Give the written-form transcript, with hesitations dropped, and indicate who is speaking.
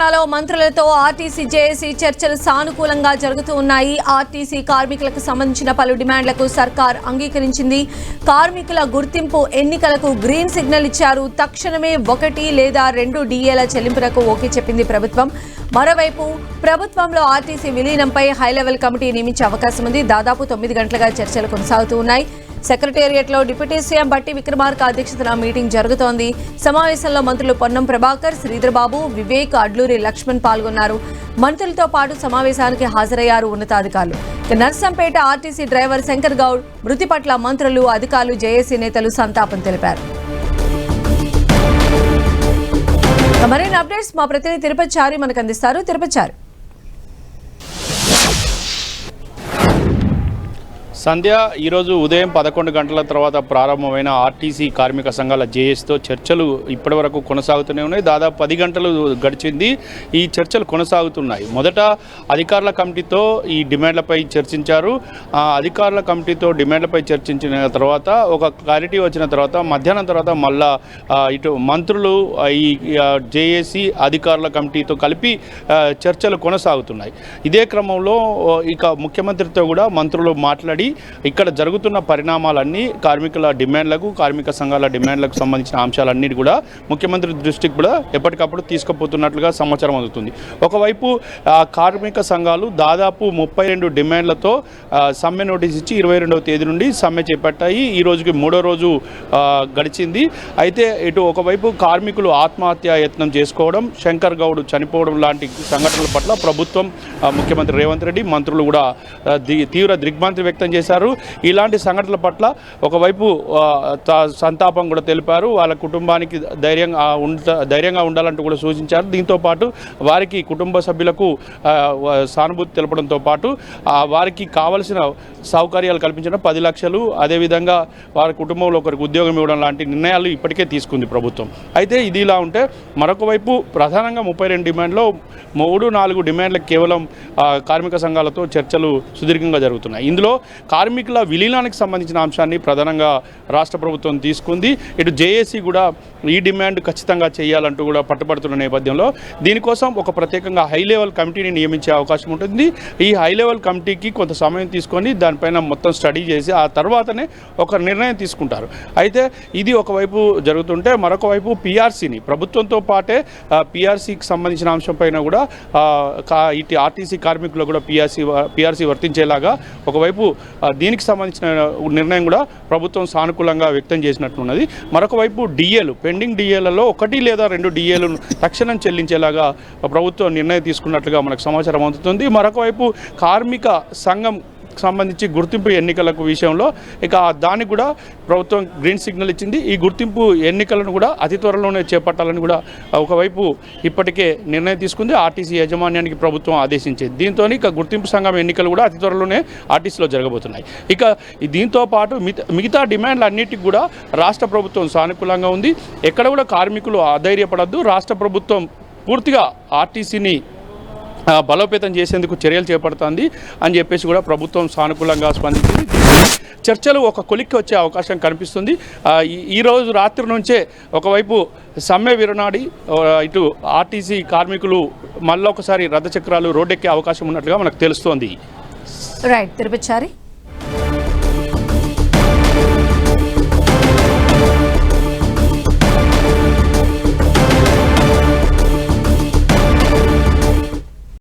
Speaker 1: జిల్లాలో మంత్రులతో RTC JAC చర్చలు సానుకూలంగా జరుగుతూ ఉన్నాయి. ఆర్టీసీ కార్మికులకు సంబంధించిన పలు డిమాండ్లకు సర్కార్ అంగీకరించింది. కార్మికుల గుర్తింపు ఎన్నికలకు గ్రీన్ సిగ్నల్ ఇచ్చారు. తక్షణమే 1 లేదా 2 DAల చెల్లింపులకు ఓకే చెప్పింది ప్రభుత్వం. మరోవైపు ప్రభుత్వంలో ఆర్టీసీ విలీనంపై హైలెవెల్ కమిటీ నియమించే అవకాశం ఉంది. దాదాపు 9 గంటలుగా చర్చలు కొనసాగుతూ ఉన్నాయి. సెక్రటేరియట్లో డిప్యూటీ సీఎం బట్టి విక్రమార్క అధ్యక్షతన మీటింగ్ జరుగుతోంది. సమావేశంలో మంత్రులు పొన్నం ప్రభాకర్, శ్రీధర్ బాబు, వివేక్, అడ్లూరి లక్ష్మణ్ పాల్గొన్నారు. మంత్రులతో పాటు సమావేశానికి హాజరయ్యారు ఉన్నతాధికారులు. నర్సంపేట ఆర్టీసీ డ్రైవర్ శంకర్ గౌడ్ మృతి పట్ల మంత్రులు, అధికారులు, జేఏసీ నేతలు సంతాపం తెలిపారు. మరిన్ని అప్డేట్స్ మా ప్రతినిధి తిరుపతి చారి మనకు అందిస్తారు. తిరుపతి చారి.
Speaker 2: సంధ్య ఈరోజు ఉదయం 11 గంటల తర్వాత ప్రారంభమైన ఆర్టీసీ కార్మిక సంఘాల జేఏసీతో చర్చలు ఇప్పటివరకు కొనసాగుతూనే ఉన్నాయి. దాదాపు 10 గంటలు గడిచింది. ఈ చర్చలు కొనసాగుతున్నాయి. మొదట అధికారుల కమిటీతో ఈ డిమాండ్లపై చర్చించారు. అధికారుల కమిటీతో డిమాండ్లపై చర్చించిన తర్వాత ఒక క్లారిటీ వచ్చిన తర్వాత మధ్యాహ్నం తర్వాత మళ్ళా ఇటు మంత్రులు ఈ జేఏసీ అధికారుల కమిటీతో కలిపి చర్చలు కొనసాగుతున్నాయి. ఇదే క్రమంలో ఇక ముఖ్యమంత్రితో కూడా మంత్రులు మాట్లాడి ఇక్కడ జరుగుతున్న పరిణామాలన్నీ కార్మికుల డిమాండ్లకు, కార్మిక సంఘాల డిమాండ్లకు సంబంధించిన అంశాలన్నిటి కూడా ముఖ్యమంత్రి దృష్టికి కూడా ఎప్పటికప్పుడు తీసుకుపోతున్నట్లుగా సమాచారం అందుతుంది. ఒకవైపు కార్మిక సంఘాలు దాదాపు 32 డిమాండ్లతో సమ్మె నోటీస్ ఇచ్చి 22వ తేదీ నుండి సమ్మె చేపట్టాయి. ఈ రోజుకి 3వ రోజు గడిచింది. అయితే ఇటు ఒకవైపు కార్మికులు ఆత్మహత్య యత్నం చేసుకోవడం, శంకర్ గౌడ్ చనిపోవడం లాంటి సంఘటనల పట్ల ప్రభుత్వం, ముఖ్యమంత్రి రేవంత్ రెడ్డి, మంత్రులు కూడా తీవ్ర దిగ్భ్రాంతి వ్యక్తం చేశారు. ఇలాంటి సంఘటనల పట్ల ఒకవైపు సంతాపం కూడా తెలిపారు. వాళ్ళ కుటుంబానికి ధైర్యంగా ఉండాలంటూ కూడా సూచించారు. దీంతోపాటు వారికి కుటుంబ సభ్యులకు సానుభూతి తెలపడంతో పాటు వారికి కావలసిన సౌకర్యాలు కల్పించడం, 10 లక్షలు, అదేవిధంగా వారి కుటుంబంలో ఒకరికి ఉద్యోగం ఇవ్వడం లాంటి నిర్ణయాలు ఇప్పటికే తీసుకుంది ప్రభుత్వం. అయితే ఇది ఇలా ఉంటే మరొక వైపు ప్రధానంగా 32 డిమాండ్లో 3-4 డిమాండ్లకు కేవలం కార్మిక సంఘాలతో చర్చలు సుదీర్ఘంగా జరుగుతున్నాయి. ఇందులో కార్మికుల విలీనానికి సంబంధించిన అంశాన్ని ప్రధానంగా రాష్ట్ర ప్రభుత్వం తీసుకుంది. ఇటు జేఏసీ కూడా ఈ డిమాండ్ ఖచ్చితంగా చేయాలంటూ కూడా పట్టుబడుతున్న నేపథ్యంలో దీనికోసం ఒక ప్రత్యేకంగా హై లెవెల్ కమిటీని నియమించే అవకాశం ఉంటుంది. ఈ హై లెవెల్ కమిటీకి కొంత సమయం తీసుకొని దానిపైన మొత్తం స్టడీ చేసి ఆ తర్వాతనే ఒక నిర్ణయం తీసుకుంటారు. అయితే ఇది ఒకవైపు జరుగుతుంటే మరొక వైపు పీఆర్సీని ప్రభుత్వంతో పాటే పీఆర్సీకి సంబంధించిన అంశంపైన కూడా ఇటు ఆర్టీసీ కార్మికులు కూడా పీఆర్సీ వర్తించేలాగా ఒకవైపు దీనికి సంబంధించిన నిర్ణయం కూడా ప్రభుత్వం సానుకూలంగా వ్యక్తం చేసినట్లున్నది. మరొక వైపు డిఏలు, పెండింగ్ డిఏలలో 1 లేదా 2 డిఏలను తక్షణం చెల్లించేలాగా ప్రభుత్వం నిర్ణయం తీసుకున్నట్లుగా మనకు సమాచారం అందుతుంది. మరొక వైపు కార్మిక సంఘం సంబంధించి గుర్తింపు ఎన్నికలకు విషయంలో ఇక దానికి కూడా ప్రభుత్వం గ్రీన్ సిగ్నల్ ఇచ్చింది. ఈ గుర్తింపు ఎన్నికలను కూడా అతి త్వరలోనే చేపట్టాలని కూడా ఒకవైపు ఇప్పటికే నిర్ణయం తీసుకుంది. ఆర్టీసీ యాజమాన్యానికి ప్రభుత్వం ఆదేశించింది. దీంతో ఇక గుర్తింపు సంఘం ఎన్నికలు కూడా అతి త్వరలోనే ఆర్టీసీలో జరగబోతున్నాయి. ఇక దీంతో పాటు మిగతా డిమాండ్లు అన్నిటికీ కూడా రాష్ట్ర ప్రభుత్వం సానుకూలంగా ఉంది. ఎక్కడ కూడా కార్మికులు అధైర్యపడద్దు. రాష్ట్ర ప్రభుత్వం పూర్తిగా ఆర్టీసీని బలోపేతం చేసేందుకు చర్యలు చేపడుతుంది అని చెప్పేసి కూడా ప్రభుత్వం సానుకూలంగా స్పందించింది. చర్చలు ఒక కొలిక్కి వచ్చే అవకాశం కనిపిస్తుంది. ఈరోజు రాత్రి నుంచే ఒకవైపు సమ్మె విరనాడి ఇటు ఆర్టీసీ కార్మికులు మళ్ళీ ఒకసారి రథచక్రాలు రోడ్డెక్కే అవకాశం ఉన్నట్లుగా మనకు తెలుస్తోంది.
Speaker 1: రైట్ తిరుపతి చారి.